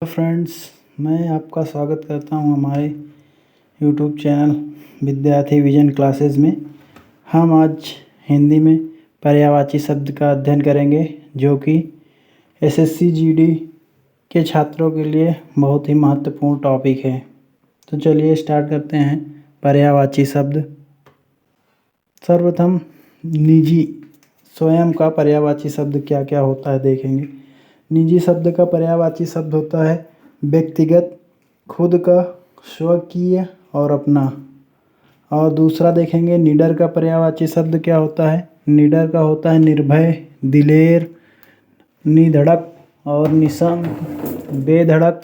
Friends, मैं आपका स्वागत करता हूं हमारे यूट्यूब चैनल विद्यार्थी विजन क्लासेस में। हम आज हिंदी में पर्यायवाची शब्द का अध्ययन करेंगे, जो कि एसएससी जीडी के छात्रों के लिए बहुत ही महत्वपूर्ण टॉपिक है। तो चलिए स्टार्ट करते हैं। पर्यायवाची शब्द। सर्वप्रथम निजी स्वयं का पर्यायवाची शब्द क्या क्या होता है देखेंगे। निजी शब्द का पर्यायवाची शब्द होता है व्यक्तिगत, खुद का, स्वकीय और अपना। और दूसरा देखेंगे निडर का पर्यायवाची शब्द क्या होता है। निडर का होता है निर्भय, दिलेर, निधड़क और निशंक, बेधड़क।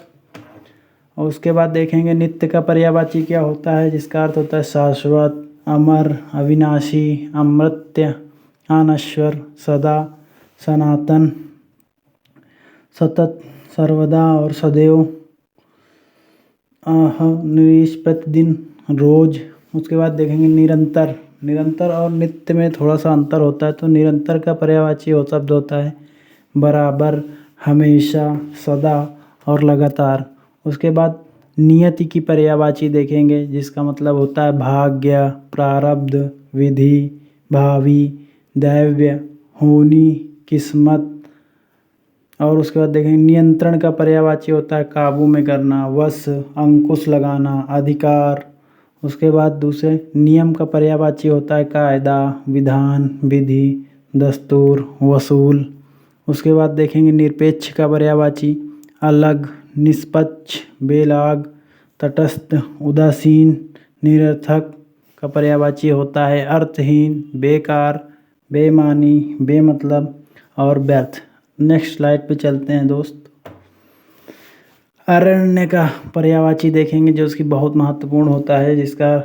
और उसके बाद देखेंगे नित्य का पर्यायवाची क्या होता है, जिसका अर्थ होता है शाश्वत, अमर, अविनाशी, अमर्त्य, अनश्वर, सदा, सनातन, सतत, सर्वदा और सदैव, निरीश, प्रतिदिन, रोज। उसके बाद देखेंगे निरंतर। निरंतर और नित्य में थोड़ा सा अंतर होता है, तो निरंतर का पर्यायवाची शब्द होता है बराबर, हमेशा, सदा और लगातार। उसके बाद नियति की पर्यायवाची देखेंगे, जिसका मतलब होता है भाग्य, प्रारब्ध, विधि, भावी, दैव्य, होनी, किस्मत। और उसके बाद देखेंगे नियंत्रण का पर्यायवाची होता है काबू में करना, वश, अंकुश लगाना, अधिकार। उसके बाद दूसरे नियम का पर्यायवाची होता है कायदा, विधान, विधि, दस्तूर, वसूल। उसके बाद देखेंगे निरपेक्ष का पर्यायवाची अलग, निष्पक्ष, बेलाग, तटस्थ, उदासीन। निरर्थक का पर्यायवाची होता है अर्थहीन, बेकार, बेमानी, बेमतलब और व्यर्थ। नेक्स्ट स्लाइड पे चलते हैं दोस्त। अरण्य का पर्यायवाची देखेंगे, जो उसकी बहुत महत्वपूर्ण होता है, जिसका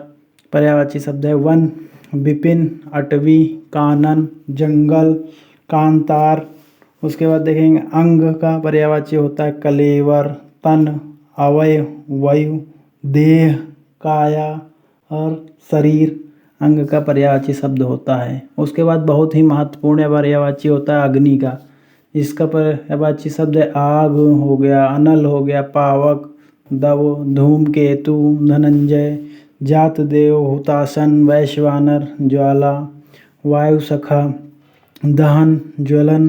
पर्यायवाची शब्द है वन, विपिन, अटवी, कानन, जंगल, कांतार। उसके बाद देखेंगे अंग का पर्यायवाची होता है कलेवर, तन, अवयव, वायु, देह, काया और शरीर। अंग का पर्यायवाची शब्द होता है। उसके बाद बहुत ही महत्वपूर्ण पर्यायवाची होता है अग्नि का। इसका पर्यायवाची शब्द है आग हो गया, अनल हो गया, पावक, दव, धूमकेतु, धनंजय, जातदेव, हुतासन, वैश्वानर, ज्वाला, वायुसखा, दहन, ज्वलन,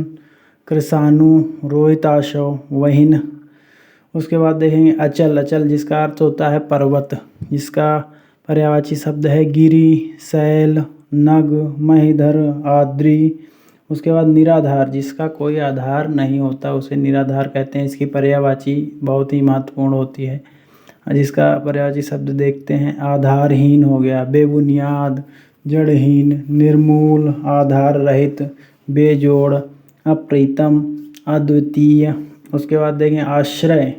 कृषाणु, रोहिताशव, वहीन। उसके बाद देखेंगे अचल। अचल जिसका अर्थ होता है पर्वत, जिसका पर्यायवाची शब्द है गिरि, शैल, नग, महीधर, आद्री। उसके बाद निराधार, जिसका कोई आधार नहीं होता उसे निराधार कहते हैं। इसकी पर्यायवाची बहुत ही महत्वपूर्ण होती है, जिसका पर्यायवाची शब्द देखते हैं आधारहीन हो गया, बेबुनियाद, जड़हीन, निर्मूल, आधार रहित, बेजोड़, अप्रीतम, अद्वितीय। उसके बाद देखें आश्रय।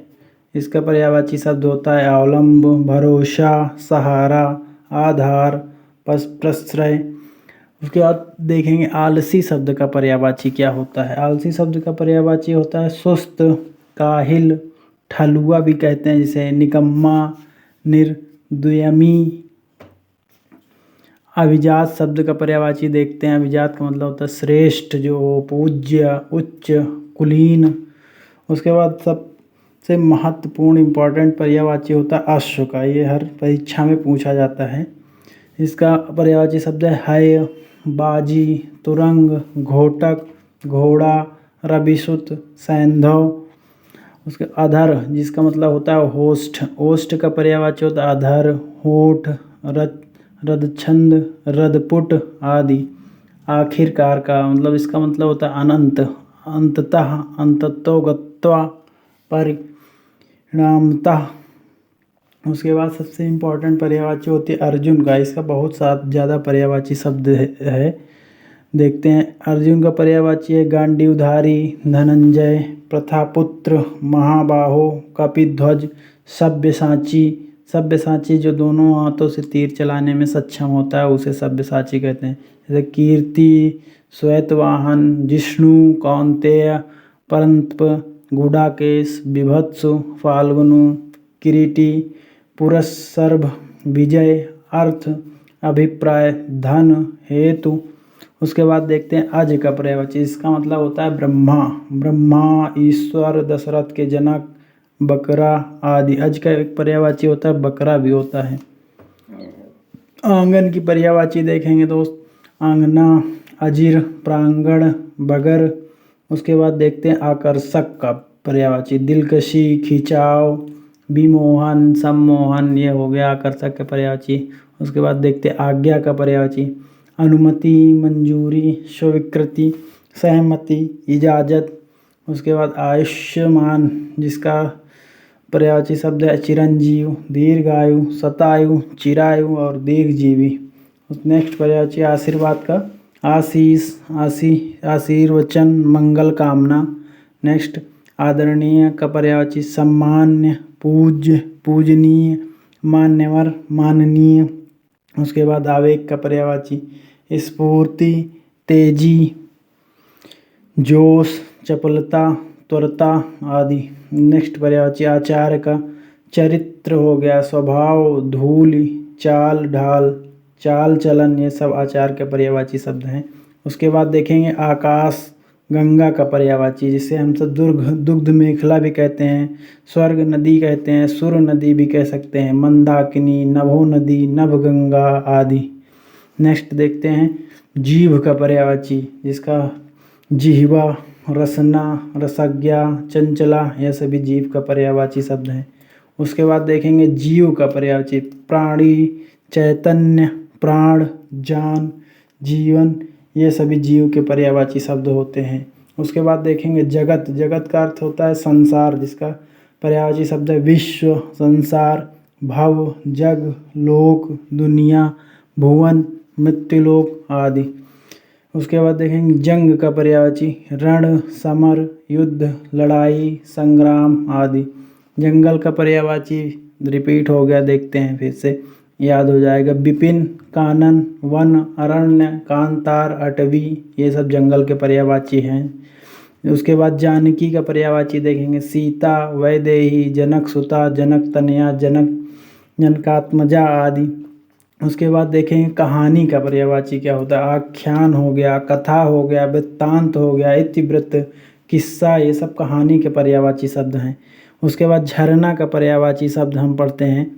इसका पर्यायवाची शब्द होता है अवलंब, भरोसा, सहारा, आधार, प्रश्रय। उसके बाद देखेंगे आलसी शब्द का पर्यायवाची क्या होता है। आलसी शब्द का पर्यायवाची होता है सुस्त, काहिल, ठलुआ भी कहते हैं जिसे, निकम्मा, निर्दयमी। अभिजात शब्द का पर्यायवाची देखते हैं। अभिजात का मतलब होता है श्रेष्ठ, जो पूज्य, उच्च, कुलीन। उसके बाद सबसे महत्वपूर्ण इम्पोर्टेंट पर्यायवाची होता है अश्व का। ये हर परीक्षा में पूछा जाता है। इसका पर्यायवाची शब्द है बाजी, तुरंग, घोटक, घोड़ा, रविसुत, सैंधव। उसके अधर, जिसका मतलब होता है होष्ठ। ओष्ठ का पर्यायवाची होता है अधर, होठ, रदछंद, रदपुट आदि। आखिरकार का मतलब, इसका मतलब होता है अनंत, अंततः, अंततो गत्वा, परिणामतः। उसके बाद सबसे इम्पोर्टेंट पर्यायवाची होती है अर्जुन का। इसका बहुत ज़्यादा पर्यायवाची शब्द है। देखते हैं। अर्जुन का पर्यायवाची है गांडीवधारी, धनंजय, प्रथापुत्र, महाबाहो, कपिध्वज, सब्यसाची। सब्यसाची जो दोनों हाथों से तीर चलाने में सक्षम होता है उसे सब्यसाची कहते हैं। जैसे कीर्ति, श्वेतवाहन, जिष्णु, कौंतेय, परंतप, गुडाकेश, बिभत्सु, फाल्गुनु, किरीटी, पुरस्सर्भ, विजय, अर्थ, अभिप्राय, धन, हेतु। उसके बाद देखते हैं अज का पर्यायवाची। इसका मतलब होता है ब्रह्मा। ब्रह्मा, ईश्वर, दशरथ के जनक, बकरा आदि। अज का एक पर्यायवाची होता है बकरा भी होता है। आंगन की पर्यायवाची देखेंगे दोस्त, आंगना, अजीर, प्रांगण, बगर। उसके बाद देखते हैं आकर्षक का पर्यायवाची, दिलकशी, खिंचाव, विमोहन, सम्मोहन, ये हो गया आकर्षक का पर्यायवाची। उसके बाद देखते हैं आज्ञा का पर्यायवाची, अनुमति, मंजूरी, स्वीकृति, सहमति, इजाज़त। उसके बाद आयुष्मान, जिसका पर्यायवाची शब्द है चिरंजीव, दीर्घायु, शतायु, चिरायु और दीर्घजीवी। नेक्स्ट पर्यायवाची आशीर्वाद का, आशीष, आशीर्वचन, मंगल कामना। नेक्स्ट आदरणीय का पर्यायवाची सम्मान्य, पूज्य, पूजनीय, मान्यवर, माननीय। उसके बाद आवेग का पर्यायवाची स्फूर्ति, तेजी, जोश, चपलता, त्वरता आदि। नेक्स्ट पर्यायवाची आचार का, चरित्र हो गया, स्वभाव, धूल, चाल ढाल, चाल चलन, ये सब आचार के पर्यायवाची शब्द हैं। उसके बाद देखेंगे आकाश, गंगा का पर्यायवाची, जिसे हम सब दुग्ध मेखला भी कहते हैं, स्वर्ग नदी कहते हैं, सुर नदी भी कह सकते हैं, मंदाकिनी, नभो नदी, नभगंगा आदि। नेक्स्ट देखते हैं जीव का पर्यायवाची, जिसका जिह्वा, रसना, रसज्ञा, चंचला, यह सभी जीव का पर्यायवाची शब्द हैं। उसके बाद देखेंगे जीव का पर्यायवाची, प्राणी, चैतन्य, प्राण, जान, जीवन, ये सभी जीव के पर्यायवाची शब्द होते हैं। उसके बाद देखेंगे जगत, जगत का अर्थ होता है संसार, जिसका पर्यायवाची शब्द है विश्व, संसार, भव, जग, लोक, दुनिया, भुवन, मृत्युलोक आदि। उसके बाद देखेंगे जंग का पर्यायवाची, रण, समर, युद्ध, लड़ाई, संग्राम आदि। जंगल का पर्यायवाची रिपीट हो गया, देखते हैं फिर से, याद हो जाएगा, विपिन, कानन, वन, अरण्य, कांतार, अटवी, ये सब जंगल के पर्यायवाची हैं। उसके बाद जानकी का पर्यायवाची देखेंगे, सीता, वैदेही, जनक सुता, जनक तनया, जनकात्मजा आदि। उसके बाद देखेंगे कहानी का पर्यायवाची क्या होता है, आख्यान हो गया, कथा हो गया, वृत्तांत हो गया, इतिवृत्त, किस्सा, ये सब कहानी के पर्यायवाची शब्द हैं। उसके बाद झरना का पर्यायवाची शब्द हम पढ़ते हैं,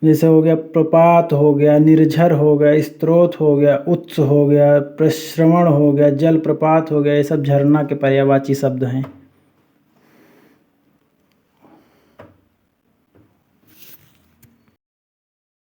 जैसे हो गया प्रपात हो गया, निर्झर हो गया, स्रोत हो गया, उत्स हो गया, प्रश्रवण हो गया, जल प्रपात हो गया, ये सब झरना के पर्यायवाची शब्द हैं।